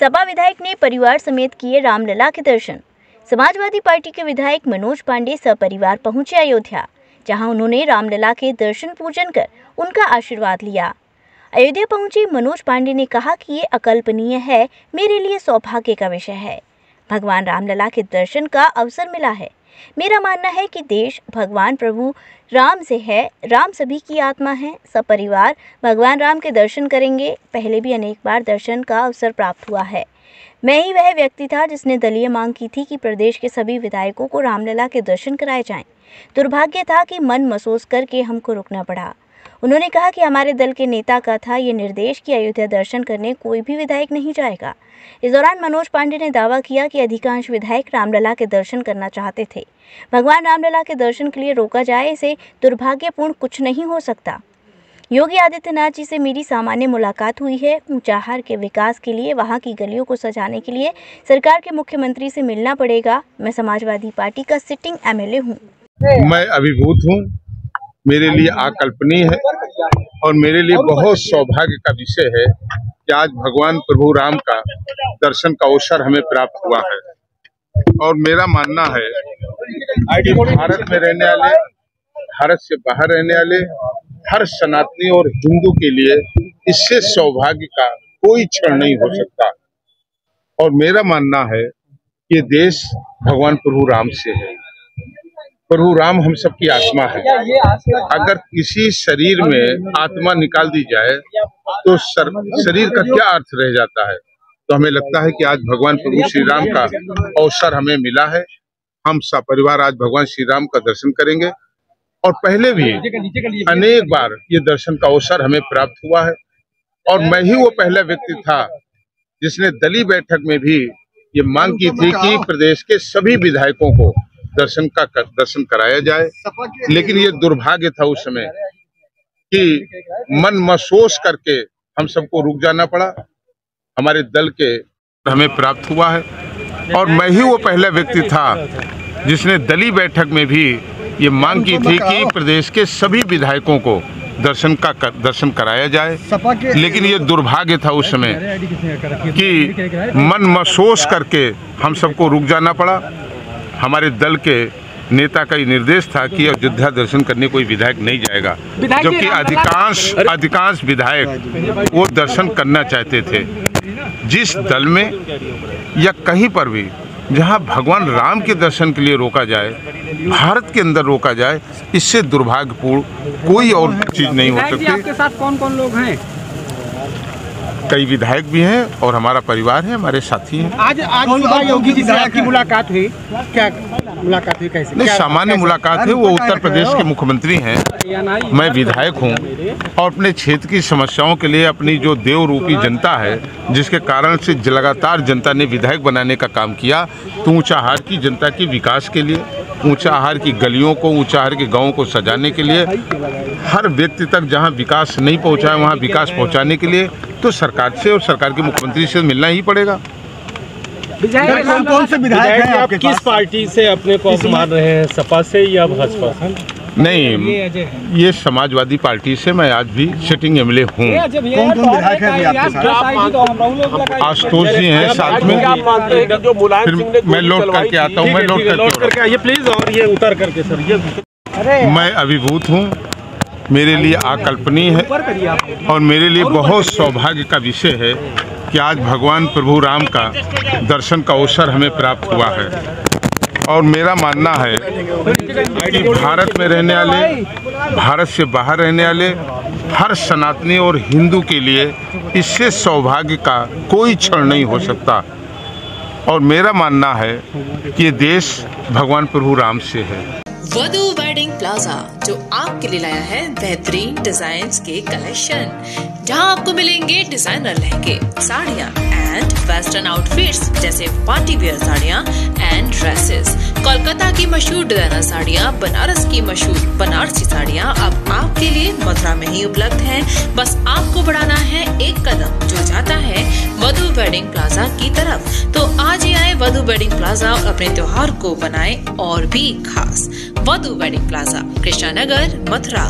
सपा विधायक ने परिवार समेत किए रामलला के दर्शन। समाजवादी पार्टी के विधायक मनोज पांडे सपरिवार पहुंचे अयोध्या, जहां उन्होंने रामलला के दर्शन पूजन कर उनका आशीर्वाद लिया। अयोध्या पहुंचे मनोज पांडे ने कहा कि ये अकल्पनीय है, मेरे लिए सौभाग्य का विषय है। भगवान रामलला के दर्शन का अवसर मिला है। मेरा मानना है कि देश भगवान प्रभु राम से है, राम सभी की आत्मा है। सपरिवार भगवान राम के दर्शन करेंगे। पहले भी अनेक बार दर्शन का अवसर प्राप्त हुआ है। मैं ही वह व्यक्ति था जिसने दलीय मांग की थी कि प्रदेश के सभी विधायकों को रामलला के दर्शन कराए जाएं। दुर्भाग्य था कि मन महसूस करके हमको रुकना पड़ा। उन्होंने कहा कि हमारे दल के नेता का था ये निर्देश कि अयोध्या दर्शन करने कोई भी विधायक नहीं जाएगा। इस दौरान मनोज पांडे ने दावा किया कि अधिकांश विधायक रामलला के दर्शन करना चाहते थे। भगवान रामलला के दर्शन के लिए रोका जाए, इसे दुर्भाग्यपूर्ण कुछ नहीं हो सकता। योगी आदित्यनाथ जी से मेरी सामान्य मुलाकात हुई है। ऊंचाहार के विकास के लिए, वहां की गलियों को सजाने के लिए सरकार के मुख्यमंत्री से मिलना पड़ेगा। मैं समाजवादी पार्टी का सिटिंग एमएलए हूँ। मैं अभिभूत हूँ, मेरे लिए अकल्पनीय है और मेरे लिए बहुत सौभाग्य का विषय है कि आज भगवान प्रभु राम का दर्शन का अवसर हमें प्राप्त हुआ है। और मेरा मानना है कि भारत में रहने वाले, भारत से बाहर रहने वाले हर सनातनी और हिंदू के लिए इससे सौभाग्य का कोई क्षण नहीं हो सकता। और मेरा मानना है कि देश भगवान प्रभु राम से है। प्रभु राम हम सबकी आत्मा है। अगर किसी शरीर में आत्मा निकाल दी जाए तो शरीर का क्या अर्थ रह जाता है। तो हमें लगता है कि आज भगवान प्रभु श्री राम का अवसर हमें मिला है। हम सपरिवार आज भगवान श्री राम का दर्शन करेंगे और पहले भी अनेक बार ये दर्शन का अवसर हमें प्राप्त हुआ है। और मैं ही वो पहला व्यक्ति था जिसने दलीय बैठक में भी ये मांग की थी कि प्रदेश के सभी विधायकों को दर्शन कराया जाए। लेकिन ये दुर्भाग्य था उस समय कि मन महसूस करके हम सबको रुक जाना पड़ा। हमारे दल के हमें प्राप्त हुआ है और मैं ही वो पहला व्यक्ति था जिसने दलीय बैठक में भी ये मांग की थी कि प्रदेश के सभी विधायकों को दर्शन कराया जाए। लेकिन ये दुर्भाग्य था उस समय कि मन महसूस करके हम सबको रुक जाना पड़ा। हमारे दल के नेता का ये निर्देश था कि अयोध्या दर्शन करने कोई विधायक नहीं जाएगा, जबकि अधिकांश विधायक वो दर्शन करना चाहते थे। जिस दल में या कहीं पर भी जहां भगवान राम के दर्शन के लिए रोका जाए, भारत के अंदर रोका जाए, इससे दुर्भाग्यपूर्ण कोई और चीज नहीं हो सकती। आपके साथ कौन कौन लोग हैं? कई विधायक भी हैं और हमारा परिवार है, हमारे साथी हैं। आज सुबह योगी जी से आपकी मुलाकात हुई, क्या मुलाकात हुई, कैसे? नहीं, सामान्य मुलाकात है। वो उत्तर प्रदेश के मुख्यमंत्री हैं, मैं विधायक हूं और अपने क्षेत्र की समस्याओं के लिए अपनी जो देव रूपी जनता है, जिसके कारण से लगातार जनता ने विधायक बनाने का काम किया, तो ऊंचाहार की जनता की विकास के लिए, ऊंचाहार की गलियों को, ऊंचाहार के गाँवों को सजाने के लिए, हर व्यक्ति तक जहाँ विकास नहीं पहुँचा है वहाँ विकास पहुँचाने के लिए तो सरकार से और सरकार के मुख्यमंत्री से मिलना ही पड़ेगा। कौन से विधायक हैं आप? किस पार्टी से अपने को मान रहे हैं, सपा से या भाजपा से? नहीं, ये समाजवादी पार्टी से मैं आज भी सिटिंग एमएलए हूँ। कौन कौन विधायक हैं आपके साथ? आशुतोष जी हैं साथ में। फिर मैं लौट करके आता हूँ, मैं लौट करके आइए प्लीज। और ये उतर करके सर, ये मैं अभिभूत हूँ, मेरे लिए अकल्पनीय है और मेरे लिए बहुत सौभाग्य का विषय है कि आज भगवान प्रभु राम का दर्शन का अवसर हमें प्राप्त हुआ है। और मेरा मानना है कि भारत में रहने वाले, भारत से बाहर रहने वाले हर सनातनी और हिंदू के लिए इससे सौभाग्य का कोई क्षण नहीं हो सकता। और मेरा मानना है कि ये देश भगवान प्रभु राम से है। वधू वेडिंग प्लाजा जो आपके लिए लाया है बेहतरीन डिजाइन्स के कलेक्शन, जहां आपको मिलेंगे डिजाइनर लहंगे, साड़ियां एंड वेस्टर्न आउटफिट्स जैसे पार्टी वियर साड़ियां एंड ड्रेसेस, कोलकाता की मशहूर डिजाइनर साड़ियां, बनारस की मशहूर बनारसी साड़ियां अब आपके लिए मथुरा में ही उपलब्ध हैं। बस आपको बढ़ाना है एक कदम जो जाता है वधू वेडिंग प्लाजा की तरफ। तो आज ही आए वधू वेडिंग प्लाजा और अपने त्योहार को बनाएं और भी खास। वधू वेडिंग प्लाजा, कृष्णा नगर, मथुरा।